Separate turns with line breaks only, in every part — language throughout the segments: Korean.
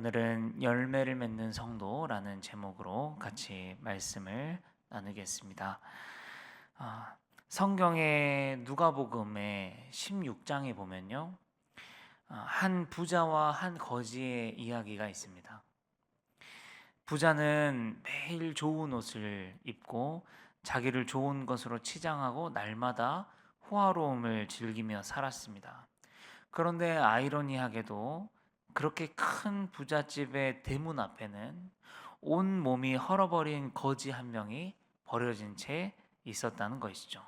오늘은 열매를 맺는 성도라는 제목으로 같이 말씀을 나누겠습니다. 성경의 누가복음의 16장에 보면요, 한 부자와 한 거지의 이야기가 있습니다. 부자는 매일 좋은 옷을 입고 자기를 좋은 것으로 치장하고 날마다 호화로움을 즐기며 살았습니다. 그런데 아이러니하게도 그렇게 큰 부잣집의 대문 앞에는 온 몸이 헐어버린 거지 한 명이 버려진 채 있었다는 것이죠.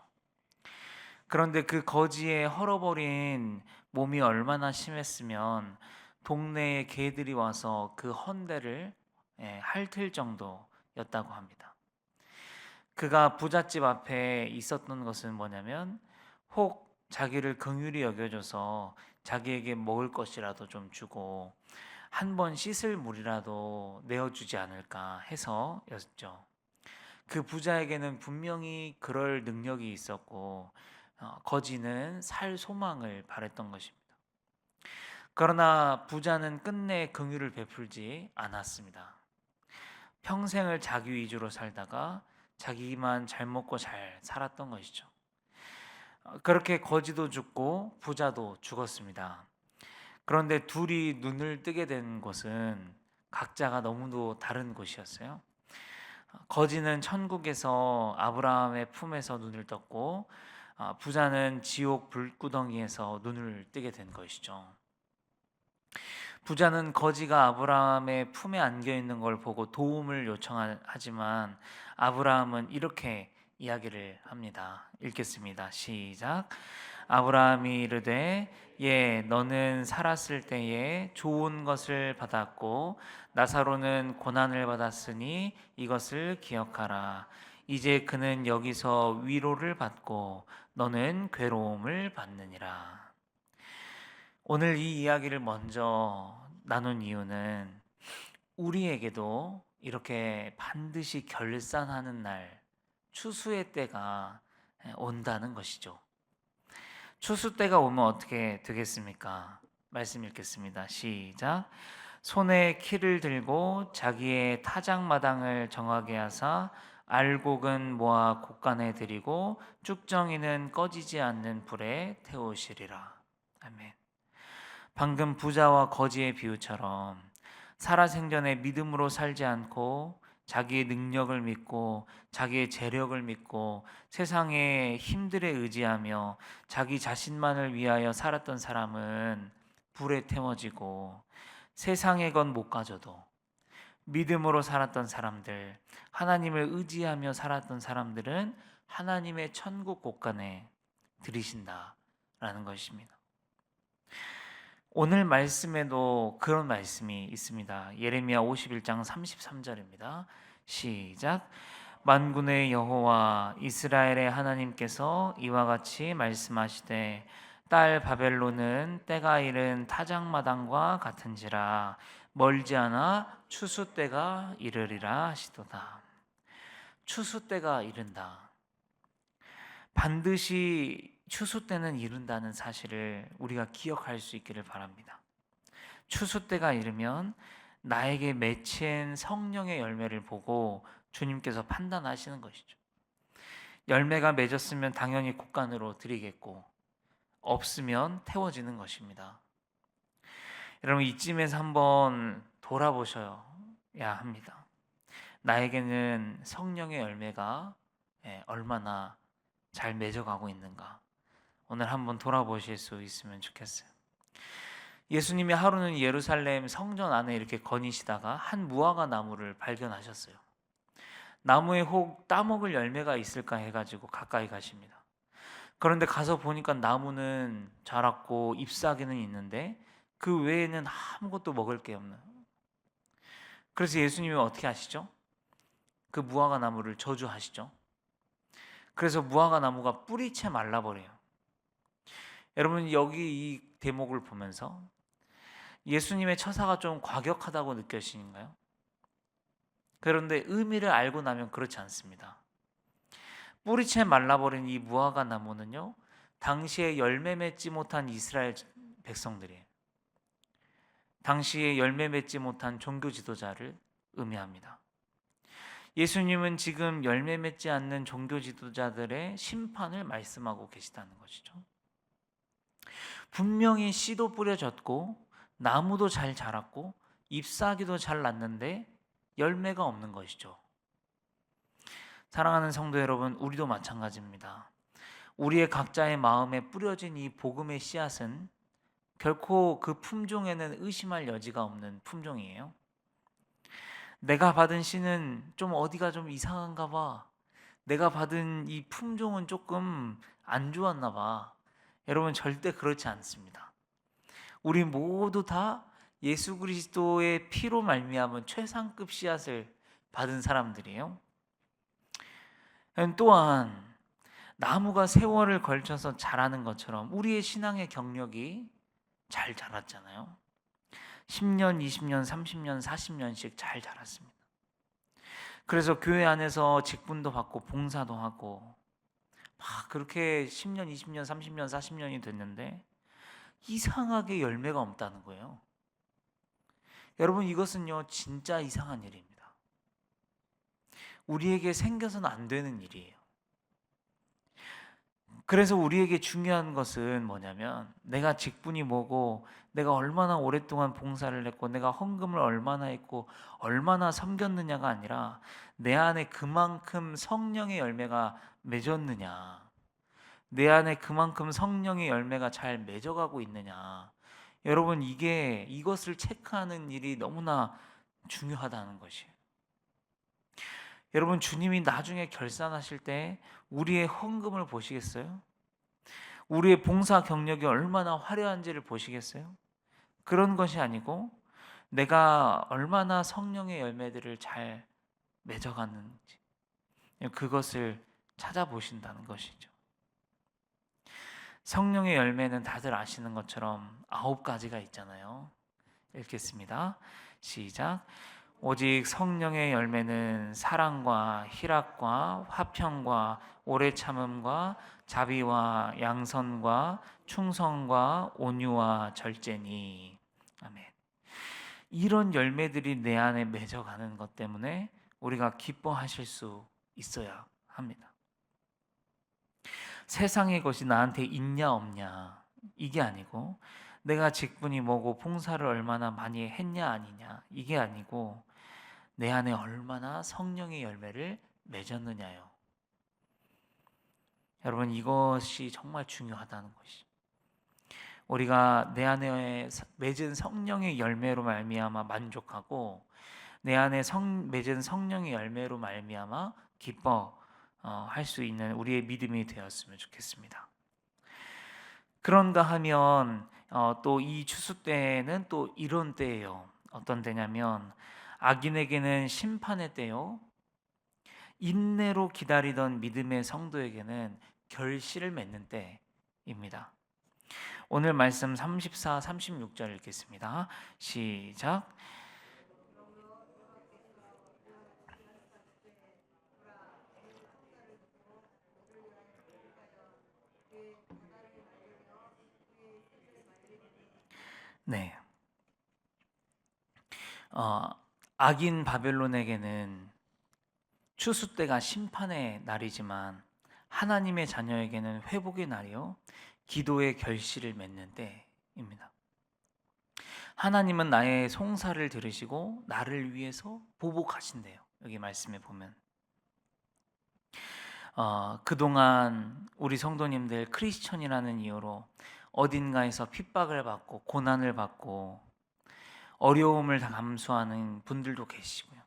그런데 그 거지의 헐어버린 몸이 얼마나 심했으면 동네의 개들이 와서 그 헌데를 핥을 정도였다고 합니다. 그가 부잣집 앞에 있었던 것은 뭐냐면, 혹 자기를 긍휼히 여겨줘서 자기에게 먹을 것이라도 좀 주고 한 번 씻을 물이라도 내어주지 않을까 해서였죠. 그 부자에게는 분명히 그럴 능력이 있었고, 거지는 살 소망을 바랬던 것입니다. 그러나 부자는 끝내 긍휼을 베풀지 않았습니다. 평생을 자기 위주로 살다가 자기만 잘 먹고 잘 살았던 것이죠. 그렇게 거지도 죽고 부자도 죽었습니다. 그런데 둘이 눈을 뜨게 된 곳은 각자가 너무도 다른 곳이었어요. 거지는 천국에서 아브라함의 품에서 눈을 떴고, 부자는 지옥 불구덩이에서 눈을 뜨게 된 것이죠. 부자는 거지가 아브라함의 품에 안겨 있는 걸 보고 도움을 요청하지만 아브라함은 이렇게 이야기를 합니다. 읽겠습니다. 시작. 아브라함이 이르되 너는 살았을 때에 좋은 것을 받았고 나사로는 고난을 받았으니 이것을 기억하라. 이제 그는 여기서 위로를 받고 너는 괴로움을 받느니라. 오늘 이 이야기를 먼저 나눈 이유는 우리에게도 이렇게 반드시 결산하는 날, 추수의 때가 온다는 것이죠. 추수 때가 오면 어떻게 되겠습니까? 말씀 읽겠습니다. 시작. 손에 키를 들고 자기의 타작마당을 정하게 하사 알곡은 모아 곡간에 들이고 쭉정이는 꺼지지 않는 불에 태우시리라. 아멘. 방금 부자와 거지의 비유처럼 살아생전에 믿음으로 살지 않고 자기의 능력을 믿고 자기의 재력을 믿고 세상의 힘들에 의지하며 자기 자신만을 위하여 살았던 사람은 불에 태워지고, 세상의 건 못 가져도 믿음으로 살았던 사람들, 하나님을 의지하며 살았던 사람들은 하나님의 천국 곳간에 들이신다라는 것입니다. 오늘 말씀에도 그런 말씀이 있습니다. 예레미야 51장 33절입니다. 시작. 만군의 여호와 이스라엘의 하나님께서 이와 같이 말씀하시되 딸 바벨론은 때가 이른 타작마당과 같은지라 멀지 않아 추수 때가 이르리라 하시도다. 추수 때가 이른다. 반드시 추수 때는 이른다는 사실을 우리가 기억할 수 있기를 바랍니다. 추수 때가 이르면 나에게 맺힌 성령의 열매를 보고 주님께서 판단하시는 것이죠. 열매가 맺었으면 당연히 곡간으로 드리겠고, 없으면 태워지는 것입니다. 여러분, 이쯤에서 한번 돌아보셔야 합니다. 나에게는 성령의 열매가 얼마나 잘 맺어가고 있는가, 오늘 한번 돌아보실 수 있으면 좋겠어요. 예수님이 하루는 예루살렘 성전 안에 이렇게 거니시다가 한 무화과 나무를 발견하셨어요. 나무에 혹 따먹을 열매가 있을까 해가지고 가까이 가십니다. 그런데 가서 보니까 나무는 자랐고 잎사귀는 있는데 그 외에는 아무것도 먹을 게 없는. 그래서 예수님이 어떻게 하시죠? 그 무화과 나무를 저주하시죠. 그래서 무화과 나무가 뿌리채 말라버려요. 여러분, 여기 이 대목을 보면서 예수님의 처사가 좀 과격하다고 느껴지는가요? 그런데 의미를 알고 나면 그렇지 않습니다. 뿌리채 말라버린 이 무화과 나무는요, 당시에 열매 맺지 못한 이스라엘 백성들이에요. 당시에 열매 맺지 못한 종교 지도자를 의미합니다. 예수님은 지금 열매 맺지 않는 종교 지도자들의 심판을 말씀하고 계시다는 것이죠. 분명히 씨도 뿌려졌고 나무도 잘 자랐고 잎사귀도 잘 났는데 열매가 없는 것이죠. 사랑하는 성도 여러분, 우리도 마찬가지입니다. 우리의 각자의 마음에 뿌려진 이 복음의 씨앗은 결코 그 품종에는 의심할 여지가 없는 품종이에요. 내가 받은 씨는 좀 어디가 좀 이상한가 봐. 내가 받은 이 품종은 조금 안 좋았나 봐. 여러분, 절대 그렇지 않습니다. 우리 모두 다 예수 그리스도의 피로 말미암은 최상급 씨앗을 받은 사람들이에요. 또한 나무가 세월을 걸쳐서 자라는 것처럼 우리의 신앙의 경력이 잘 자랐잖아요. 10년, 20년, 30년, 40년씩 잘 자랐습니다. 그래서 교회 안에서 직분도 받고 봉사도 하고 막 그렇게 10년, 20년, 30년, 40년이 됐는데 이상하게 열매가 없다는 거예요. 여러분, 이것은요 진짜 이상한 일입니다. 우리에게 생겨서는 안 되는 일이에요. 그래서 우리에게 중요한 것은 뭐냐면 내가 직분이 뭐고 내가 얼마나 오랫동안 봉사를 했고 내가 헌금을 얼마나 했고 얼마나 섬겼느냐가 아니라 내 안에 그만큼 성령의 열매가 맺었느냐, 내 안에 그만큼 성령의 열매가 잘 맺어가고 있느냐. 여러분, 이것을 체크하는 일이 너무나 중요하다는 것이에요. 여러분, 주님이 나중에 결산하실 때 우리의 헌금을 보시겠어요? 우리의 봉사 경력이 얼마나 화려한지를 보시겠어요? 그런 것이 아니고 내가 얼마나 성령의 열매들을 잘 맺어갔는지 그것을 찾아보신다는 것이죠. 성령의 열매는 다들 아시는 것처럼 9가지가 있잖아요. 읽겠습니다. 시작. 오직 성령의 열매는 사랑과 희락과 화평과 오래 참음과 자비와 양선과 충성과 온유와 절제니. 아멘. 이런 열매들이 내 안에 맺어가는 것 때문에 우리가 기뻐하실 수 있어야 합니다. 세상의 것이 나한테 있냐 없냐 이게 아니고 내가 직분이 뭐고 봉사를 얼마나 많이 했냐 아니냐 이게 아니고 내 안에 얼마나 성령의 열매를 맺었느냐요. 여러분, 이것이 정말 중요하다는 것이. 우리가 내 안에 맺은 성령의 열매로 말미암아 만족하고 내 안에 맺은 성령의 열매로 말미암아 기뻐 할 수 있는 우리의 믿음이 되었으면 좋겠습니다. 그런가 하면 또 이 추수 때는 또 이런 때예요. 어떤 때냐면 악인에게는 심판의 때요, 인내로 기다리던 믿음의 성도에게는 결실을 맺는 때입니다. 오늘 말씀 34, 36절 읽겠습니다. 시작. 네. 악인 바벨론에게는 추수 때가 심판의 날이지만 하나님의 자녀에게는 회복의 날이요, 기도의 결실을 맺는 때입니다. 하나님은 나의 송사를 들으시고 나를 위해서 보복하신대요. 여기 말씀에 보면 그동안 우리 성도님들 크리스천이라는 이유로 어딘가에서 핍박을 받고 고난을 받고 어려움을 다 감수하는 분들도 계시고요.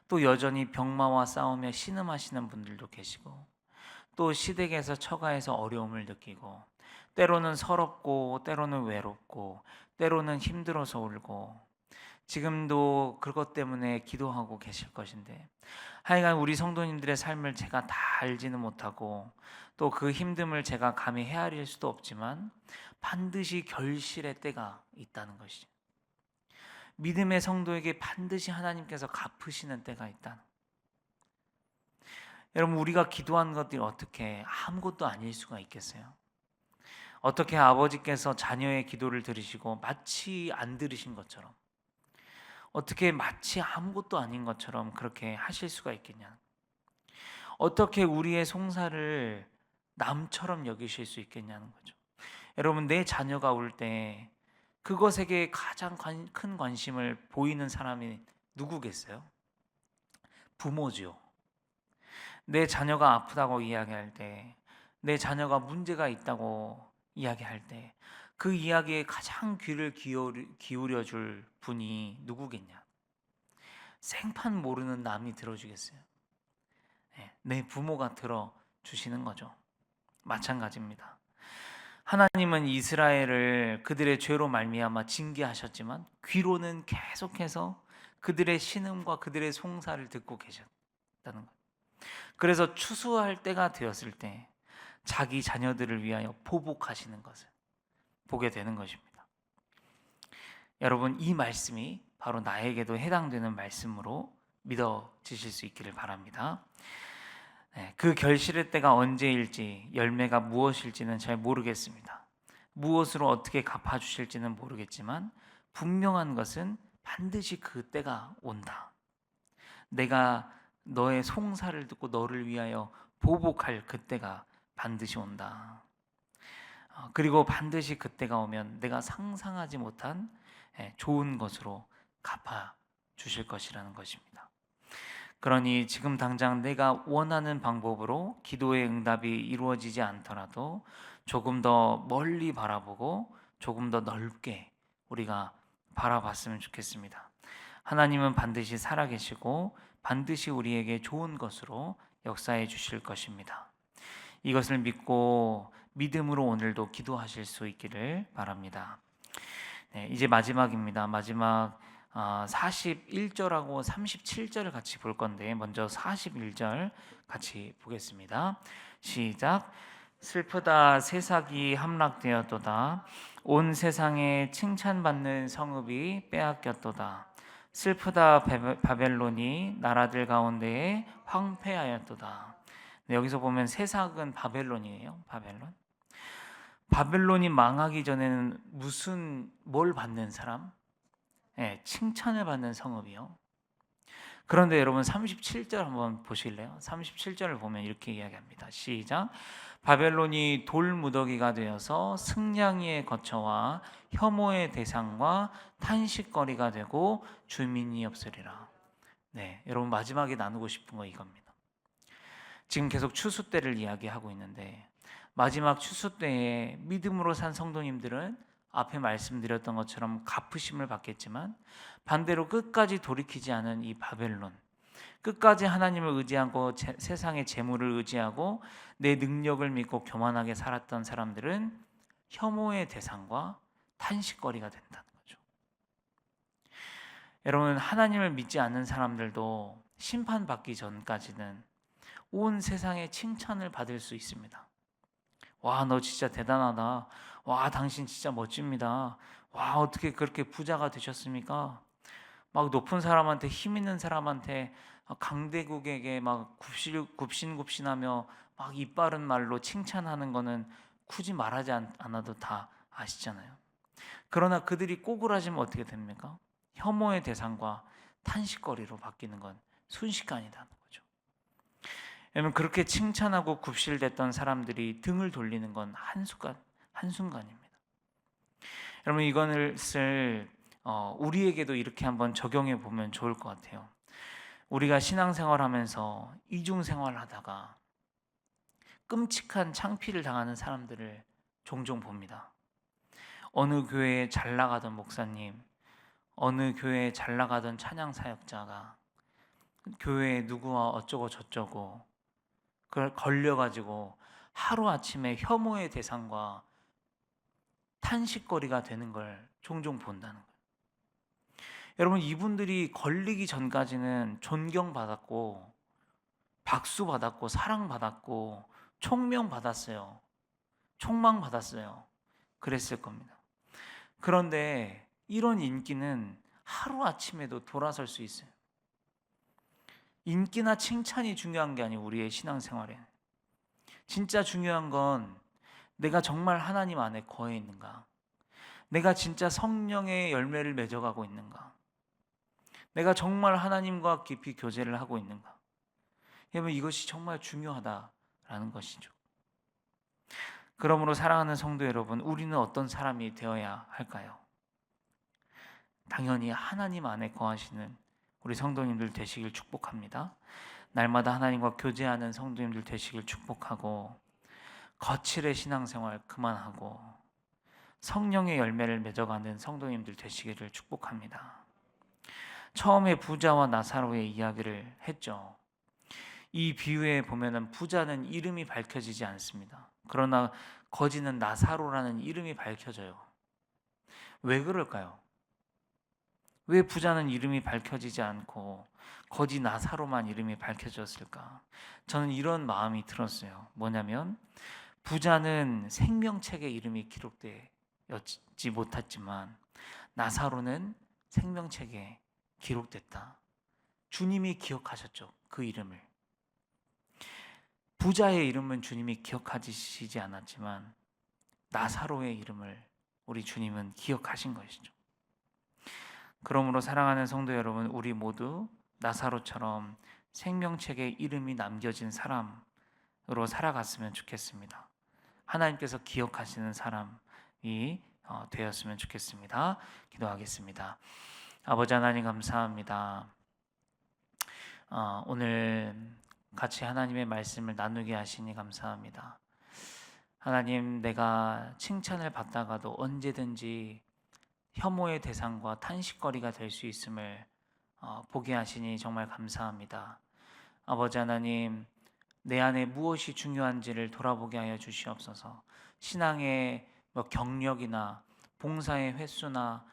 또 여전히 병마와 싸우며 신음하시는 분들도 계시고 또 시댁에서 처가해서 어려움을 느끼고 때로는 서럽고 때로는 외롭고 때로는 힘들어서 울고 지금도 그것 때문에 기도하고 계실 것인데 하여간 우리 성도님들의 삶을 제가 다 알지는 못하고 또 그 힘듦을 제가 감히 헤아릴 수도 없지만 반드시 결실의 때가 있다는 것이죠. 믿음의 성도에게 반드시 하나님께서 갚으시는 때가 있다. 여러분, 우리가 기도한 것들이 어떻게 아무것도 아닐 수가 있겠어요? 어떻게 아버지께서 자녀의 기도를 들으시고 마치 안 들으신 것처럼, 어떻게 마치 아무것도 아닌 것처럼 그렇게 하실 수가 있겠냐? 어떻게 우리의 송사를 남처럼 여기실 수 있겠냐는 거죠. 여러분, 내 자녀가 울 때 그것에게 가장 큰 관심을 보이는 사람이 누구겠어요? 부모죠. 내 자녀가 아프다고 이야기할 때, 내 자녀가 문제가 있다고 이야기할 때, 그 이야기에 가장 귀를 기울여 줄 분이 누구겠냐? 생판 모르는 남이 들어주겠어요? 내 부모가 들어주시는 거죠. 마찬가지입니다. 하나님은 이스라엘을 그들의 죄로 말미암아 징계하셨지만 귀로는 계속해서 그들의 신음과 그들의 송사를 듣고 계셨다는 것. 그래서 추수할 때가 되었을 때 자기 자녀들을 위하여 보복하시는 것을 보게 되는 것입니다. 여러분, 이 말씀이 바로 나에게도 해당되는 말씀으로 믿어지실 수 있기를 바랍니다. 그 결실의 때가 언제일지, 열매가 무엇일지는 잘 모르겠습니다. 무엇으로 어떻게 갚아주실지는 모르겠지만 분명한 것은 반드시 그 때가 온다. 내가 너의 송사를 듣고 너를 위하여 보복할 그때가 반드시 온다. 그리고 반드시 그때가 오면 내가 상상하지 못한 좋은 것으로 갚아주실 것이라는 것입니다. 그러니 지금 당장 내가 원하는 방법으로 기도의 응답이 이루어지지 않더라도 조금 더 멀리 바라보고 조금 더 넓게 우리가 바라봤으면 좋겠습니다. 하나님은 반드시 살아계시고 반드시 우리에게 좋은 것으로 역사해 주실 것입니다. 이것을 믿고 믿음으로 오늘도 기도하실 수 있기를 바랍니다. 이제 마지막입니다. 마지막 41절하고 37절을 같이 볼 건데 먼저 41절 같이 보겠습니다. 시작. 슬프다 새싹이 함락되었도다. 온 세상에 칭찬받는 성읍이 빼앗겼도다. 슬프다 바벨론이 나라들 가운데에 황폐하였도다. 여기서 보면 새싹은 바벨론이에요. 바벨론이 망하기 전에는 뭘 받는 사람? 칭찬을 받는 성읍이요. 그런데 여러분 37절 한번 보실래요? 37절을 보면 이렇게 이야기합니다. 시작. 바벨론이 돌무더기가 되어서 승냥이의 거처와 혐오의 대상과 탄식거리가 되고 주민이 없으리라. 여러분 마지막에 나누고 싶은 거 이겁니다. 지금 계속 추수 때를 이야기하고 있는데 마지막 추수 때에 믿음으로 산 성도님들은 앞에 말씀드렸던 것처럼 갚으심을 받겠지만 반대로 끝까지 돌이키지 않은 이 바벨론, 끝까지 하나님을 의지하고 세상의 재물을 의지하고 내 능력을 믿고 교만하게 살았던 사람들은 혐오의 대상과 탄식거리가 된다는 거죠. 여러분, 하나님을 믿지 않는 사람들도 심판받기 전까지는 온 세상의 칭찬을 받을 수 있습니다. 와, 너 진짜 대단하다. 와, 당신 진짜 멋집니다. 와, 어떻게 그렇게 부자가 되셨습니까? 막 높은 사람한테, 힘 있는 사람한테, 강대국에게 막 굽신굽신하며 막 이빠른 말로 칭찬하는 거는 굳이 말하지 않아도 다 아시잖아요. 그러나 그들이 꼬꾸라지면 어떻게 됩니까? 혐오의 대상과 탄식거리로 바뀌는 건 순식간이라는 거죠. 여러분, 그렇게 칭찬하고 굽실댔던 사람들이 등을 돌리는 건 한순간입니다. 여러분, 이것을 우리에게도 이렇게 한번 적용해 보면 좋을 것 같아요. 우리가 신앙생활하면서 이중생활하다가 끔찍한 창피를 당하는 사람들을 종종 봅니다. 어느 교회에 잘 나가던 목사님, 어느 교회에 잘 나가던 찬양 사역자가 교회에 누구와 어쩌고 저쩌고 그걸 걸려가지고 하루아침에 혐오의 대상과 탄식거리가 되는 걸 종종 본다는 거예요. 여러분, 이분들이 걸리기 전까지는 존경받았고 박수받았고 사랑받았고 총명받았어요. 총망받았어요. 그랬을 겁니다. 그런데 이런 인기는 하루아침에도 돌아설 수 있어요. 인기나 칭찬이 중요한 게 아니고 우리의 신앙생활에 진짜 중요한 건 내가 정말 하나님 안에 거해 있는가? 내가 진짜 성령의 열매를 맺어가고 있는가? 내가 정말 하나님과 깊이 교제를 하고 있는가? 여러분, 이것이 정말 중요하다라는 것이죠. 그러므로 사랑하는 성도 여러분, 우리는 어떤 사람이 되어야 할까요? 당연히 하나님 안에 거하시는 우리 성도님들 되시길 축복합니다. 날마다 하나님과 교제하는 성도님들 되시길 축복하고, 거칠의 신앙생활 그만하고 성령의 열매를 맺어가는 성도님들 되시기를 축복합니다. 처음에 부자와 나사로의 이야기를 했죠. 이 비유에 보면은 부자는 이름이 밝혀지지 않습니다. 그러나 거지는 나사로라는 이름이 밝혀져요. 왜 그럴까요? 왜 부자는 이름이 밝혀지지 않고 거지 나사로만 이름이 밝혀졌을까? 저는 이런 마음이 들었어요. 뭐냐면 부자는 생명책에 이름이 기록되지 못했지만 나사로는 생명책에 기록됐다. 주님이 기억하셨죠. 그 이름을. 부자의 이름은 주님이 기억하시지 않았지만 나사로의 이름을 우리 주님은 기억하신 것이죠. 그러므로 사랑하는 성도 여러분, 우리 모두 나사로처럼 생명책에 이름이 남겨진 사람으로 살아갔으면 좋겠습니다. 하나님께서 기억하시는 사람이 되었으면 좋겠습니다. 기도하겠습니다. 아버지 하나님 감사합니다. 오늘 같이 하나님의 말씀을 나누게 하시니 감사합니다. 하나님, 내가 칭찬을 받다가도 언제든지 혐오의 대상과 탄식거리가 될 수 있음을 보게 하시니 정말 감사합니다. 아버지 하나님, 내 안에 무엇이 중요한지를 돌아보게 하여 주시옵소서. 신앙의 경력이나 봉사의 횟수나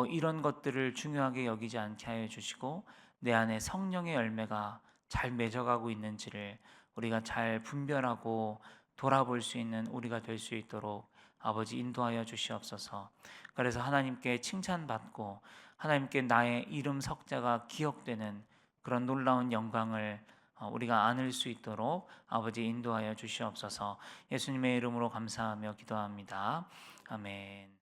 이런 것들을 중요하게 여기지 않게 하여 주시고, 내 안에 성령의 열매가 잘 맺어가고 있는지를 우리가 잘 분별하고 돌아볼 수 있는 우리가 될 수 있도록 아버지 인도하여 주시옵소서. 그래서 하나님께 칭찬받고 하나님께 나의 이름 석자가 기억되는 그런 놀라운 영광을 우리가 안을 수 있도록 아버지 인도하여 주시옵소서. 예수님의 이름으로 감사하며 기도합니다. 아멘.